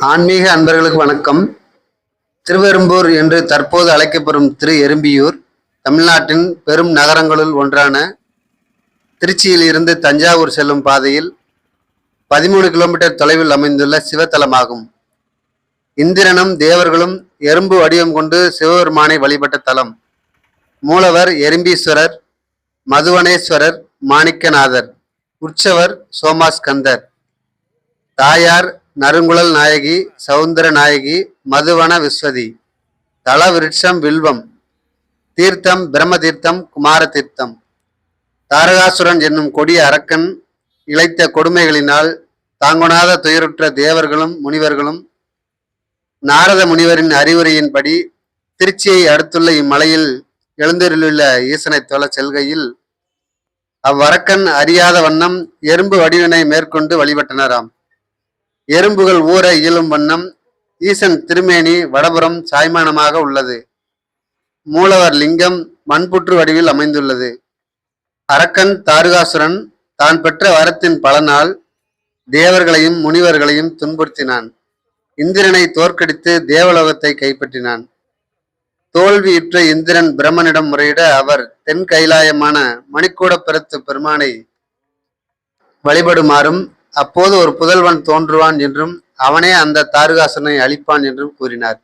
ஆன்மீக அன்பர்களுக்கு வணக்கம். திருவெரும்பூர் என்று தற்போது அழைக்கப்படும் திரு எறும்பியூர் தமிழ்நாட்டின் பெரும் நகரங்களுள் ஒன்றான திருச்சியில் இருந்து தஞ்சாவூர் செல்லும் பாதையில் 13 கிலோமீட்டர் தொலைவில் அமைந்துள்ள சிவத்தலமாகும். இந்திரனும் தேவர்களும் எறும்பு வடிவம் கொண்டு சிவபெருமானை வழிபட்ட தலம். மூலவர் எறும்பீஸ்வரர், மதுவனேஸ்வரர், மாணிக்கநாதர், உற்சவர் சோமாஸ்கந்தர், தாயார் நறுங்குழல் நாயகி, சவுந்தர நாயகி, மதுவன விஸ்வதி, தல விருட்சம் வில்வம், தீர்த்தம் பிரம்ம தீர்த்தம், குமார தீர்த்தம். தாரகாசுரன் என்னும் கொடிய அரக்கன் இழைத்த கொடுமைகளினால் தாங்குணாத துயருற்ற தேவர்களும் முனிவர்களும் நாரத முனிவரின் அறிவுரையின்படி திருச்சியை அடுத்துள்ள இம்மலையில் எழுந்தருளுள்ள ஈசனை தொழ செல்கையில் அவ்வரக்கன் அறியாத வண்ணம் எறும்பு வடிவினை மேற்கொண்டு வழிபட்டனராம். எறும்புகள் ஊற இயலும் வண்ணம் ஈசன் திருமேனி வடபுறம் சாய்மானமாக உள்ளது. மூலவர் லிங்கம் மண்புற்று வடிவில் அமைந்துள்ளது. அரக்கன் தாரகாசுரன் தான் பெற்ற வரத்தின் பலனால் தேவர்களையும் முனிவர்களையும் துன்புறுத்தினான். இந்திரனை தோற்கடித்து தேவலோகத்தை கைப்பற்றினான். தோல்வியுற்ற இந்திரன் பிரம்மனிடம் முறையிட அவர் தென் கைலாயமான மணிக்கூட பிறத்து பெருமானை வழிபடுமாறும், அப்போது ஒரு புதல்வன் தோன்றுவான் என்றும் அவனே அந்த தாரகாசுரனை அழிப்பான் என்றும் கூறினார்.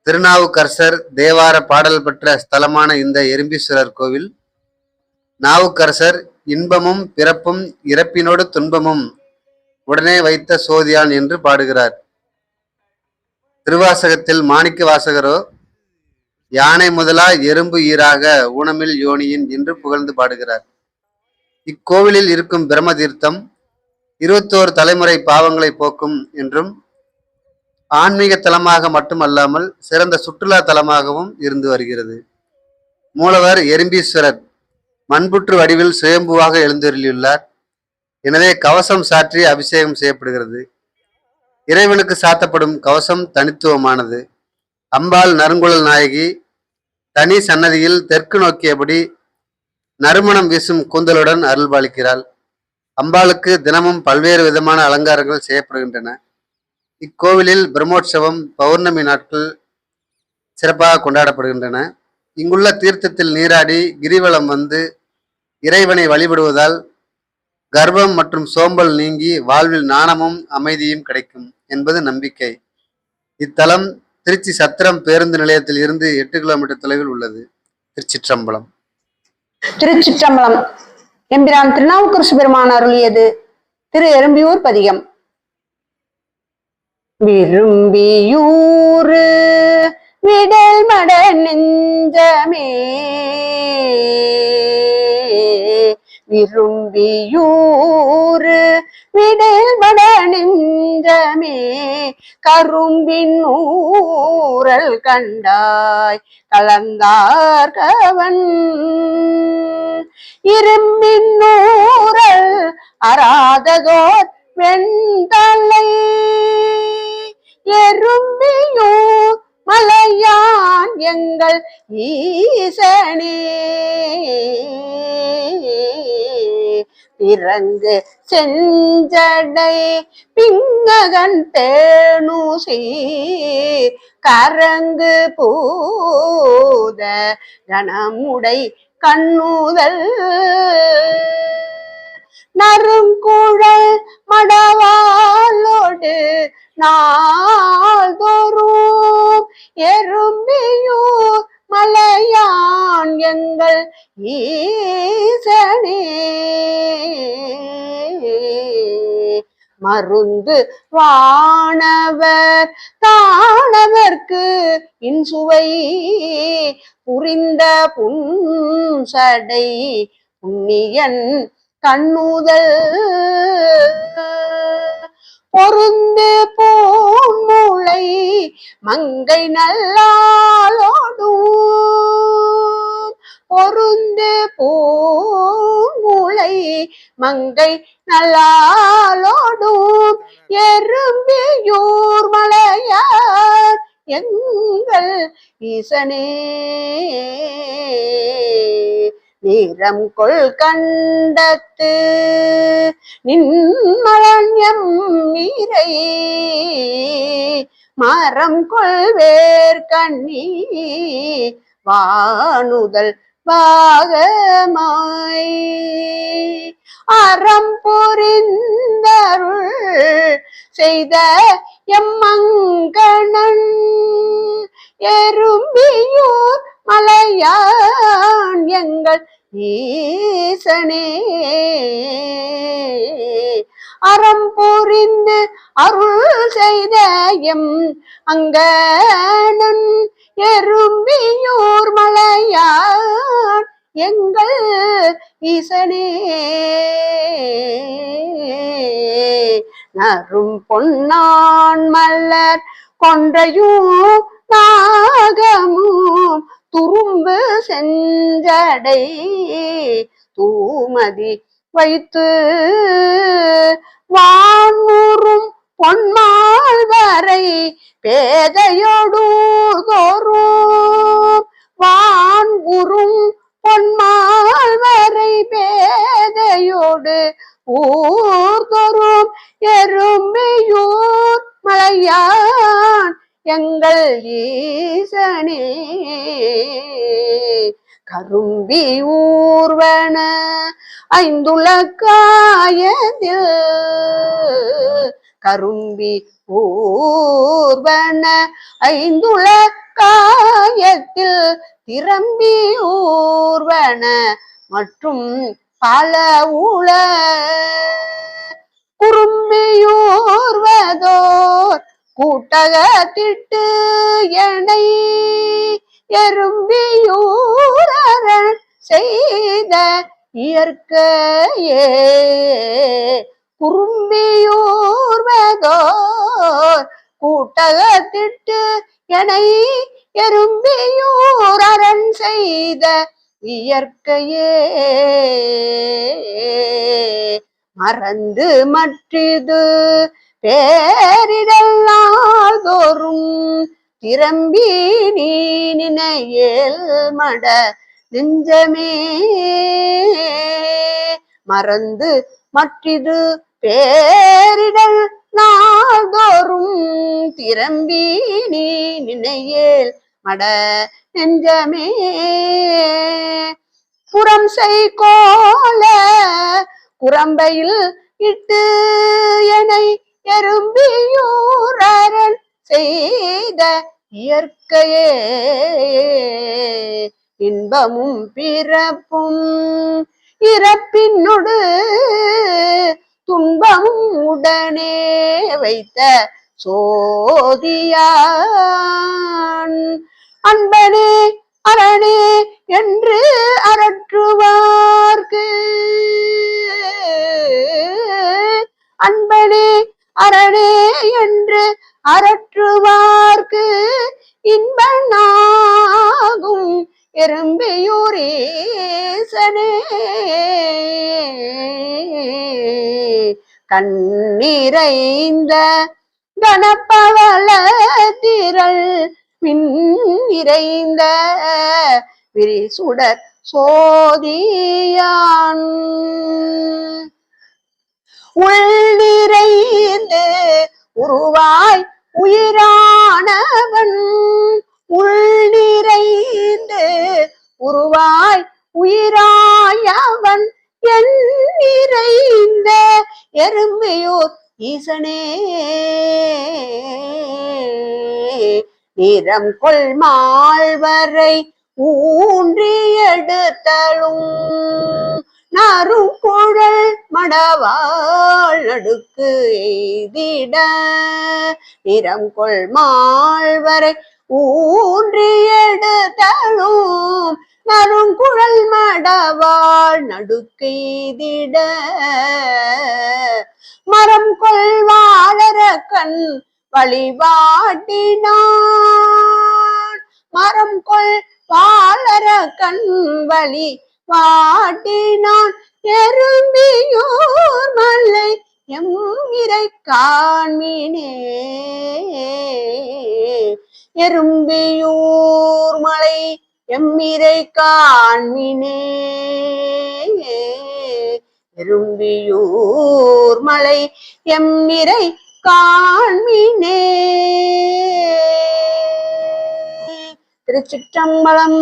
திருநாவுக்கரசர் தேவார பாடல் பெற்ற ஸ்தலமான இந்த எறும்பீஸ்வரர் கோவில் நாவுக்கரசர் இன்பமும் பிறப்பும் இறப்பினோடு துன்பமும் உடனே வைத்த சோதியான் என்று பாடுகிறார். திருவாசகத்தில் மாணிக்க வாசகரோ யானை முதலா எறும்பு ஈராக ஊனமில் யோனியின் என்று புகழ்ந்து பாடுகிறார். இக்கோவிலில் இருக்கும் பிரம்ம தீர்த்தம் 21 தலைமுறை பாவங்களை போக்கும் என்றும் ஆன்மீக தலமாக மட்டுமல்லாமல் சிறந்த சுற்றுலா தலமாகவும் இருந்து வருகிறது. மூலவர் எறும்பீஸ்வரர் மண்புற்று வடிவில் சுயம்புவாக எழுந்தருளியுள்ளார். எனவே கவசம் சாற்றி அபிஷேகம் செய்யப்படுகிறது. இறைவனுக்கு சாத்தப்படும் கவசம் தனித்துவமானது. அம்பாள் நறுங்குழல் நாயகி தனி சன்னதியில் தெற்கு நோக்கியபடி நறுமணம் வீசும் கூந்தலுடன் அருள்பாலிக்கிறாள். அம்பாளுக்கு தினமும் பல்வேறு விதமான அலங்காரங்கள் செய்யப்படுகின்றன. இக்கோவிலில் பிரம்மோற்சவம் பௌர்ணமி நாட்கள் சிறப்பாக கொண்டாடப்படுகின்றன. இங்குள்ள தீர்த்தத்தில் நீராடி கிரிவலம் வந்து இறைவனை வழிபடுவதால் கர்ப்பம் மற்றும் சோம்பல் நீங்கி வாழ்வில் ஞானமும் அமைதியும் கிடைக்கும் என்பது நம்பிக்கை. இத்தலம் திருச்சி சத்திரம் பேருந்து நிலையத்தில் இருந்து 8 கிலோமீட்டர் தொலைவில் உள்ளது. திருச்சிற்றம்பலம். திருச்சிற்றம்பலம். எம்பிரான் திருநாவுக்கரசு பெருமான் அருளியது திரு எறும்பியூர் பதிகம். விரும்பியூர் விடல் மட நெஞ்சமே, விரும்பியூர் விடல் மட நெஞ்சமே, கரும்பின் ஊரல் கண்டாய் கலந்தார்கவன், இரும்பின் ஊரல் அராததோர் வெண்தலை, எறும்பியூர் மலையான் எங்கள் ஈசனே, பிறங்கு செஞ்சடை பிங்ககன் தேனுசி, கரங்கு பூத கணமுடை கண்ணுதல், நறுங்குழல் மடவாளோடு நாள்தோறும், எறும்பியூர் மலையான் எங்கள் ஈசனே, மருந்து வானவர் தானவர்க்கு இன்சுவை புரிந்த புன்சடை புண்ணியன் கண்ணுதல், பொருந்து பூமுளை மங்கை நல்லாளோடும், பொருந்து பூமுளை மங்கை நல்லாளோடும், எறும்பியூர் மலையார் எங்கள் ஈசனே, வீரம் கொள் கண்டத்து நின்மலன்யம் மீரை மரம் கொள்வேர் கண்ணி வானுதல் பாகமாய் அறம் புரிந்தருள் செய்த எம்மங்கணன் எறும்பியூர் மலையான் எங்கள் ஈசனே அறம் புரிந்து அருள் செய்த எம் அங்கணன் எறும்பியூர் மலையான் எங்கள் ஈசனே நரும் பொன்னான் மலர் கொன்றையும் நாகமும் துரும்பு செஞ்சடை தூமதி வைத்து வானூரும் பொன்மால் வரை பேதையோடூர் தோறும் வான்குறும் பொன்மால் வரை பேதையோடு ஊர் தோறும் எறும்பியூர் மலையான் எங்கள் ஈசனே கரும்பி ஊர்வன ஐந்துலகாயத்தில் கரும்பி ஊர்வன ஐந்துலகாயத்தில் திரம்பி ஊர்வன மற்றும் பல உள குறும்பியூர்வதோர் கூட்டகத்திட்டு எனை எறும்பியூரன் செய்த இயற்கையே குறும்பியூர்வதோர் கூட்டகத்திட்டு எனை எறும்பியூரன் செய்த இயற்கையே மறந்து மற்றிது பேரிடல் நாள்தோறும் திரம்பி நீ நினையேல் மட நெஞ்சமே மறந்து மற்றிது பேரிடல் நாள்தோறும் திரம்பி நீ நினையேல் மட நெஞ்சமே புறம் செய்கோல குரம்பையில் இட்டு எனை எறும்பியூரன் செய்த இயற்கையே இன்பமும் பிறப்பும் இறப்பினொடு துன்பமும் உடனே வைத்த சோதியான் அன்பனே அரணே என்று அரற்றுவார்க்கு அன்பனே அரணே என்று அரற்றுவார்க்கு இன்பனாகும் எறும்பியூர் ஈசனே கண்ணிறைந்த கனப்பவள திரள் பின் இறைந்த விரிசுடர் சோதியான் உள் நிறைந்து உருவாய் உயிரானவன் உள் நிறைந்து உருவாய் உயிராயவன் என் நிறைந்த எறும்பியூர் ஈசனே நிறம் கொள் மால்வரை ஊன்றி எடுத்தலும் நறுங்குழல் மடவாள் நடுக்கு எய்திட நிறம் கொள் மால்வரை ஊன்றி எடுத்தலும் நறுங்குழல் மடவாள் நடுக்கெய்திட மரம் கொள்வாளர கண் வழிபாட்டினான் மரம் கொள் வாளர கண் வழி வாட்டினான் எறும்பியூர் மலை எம்மிரை காண்மினே எறும்பியூர் மலை எம்மிரை காண்மினே எறும்பியூர் மலை எம்மிரை காண்மினே திருச்சிற்றம்பலம்.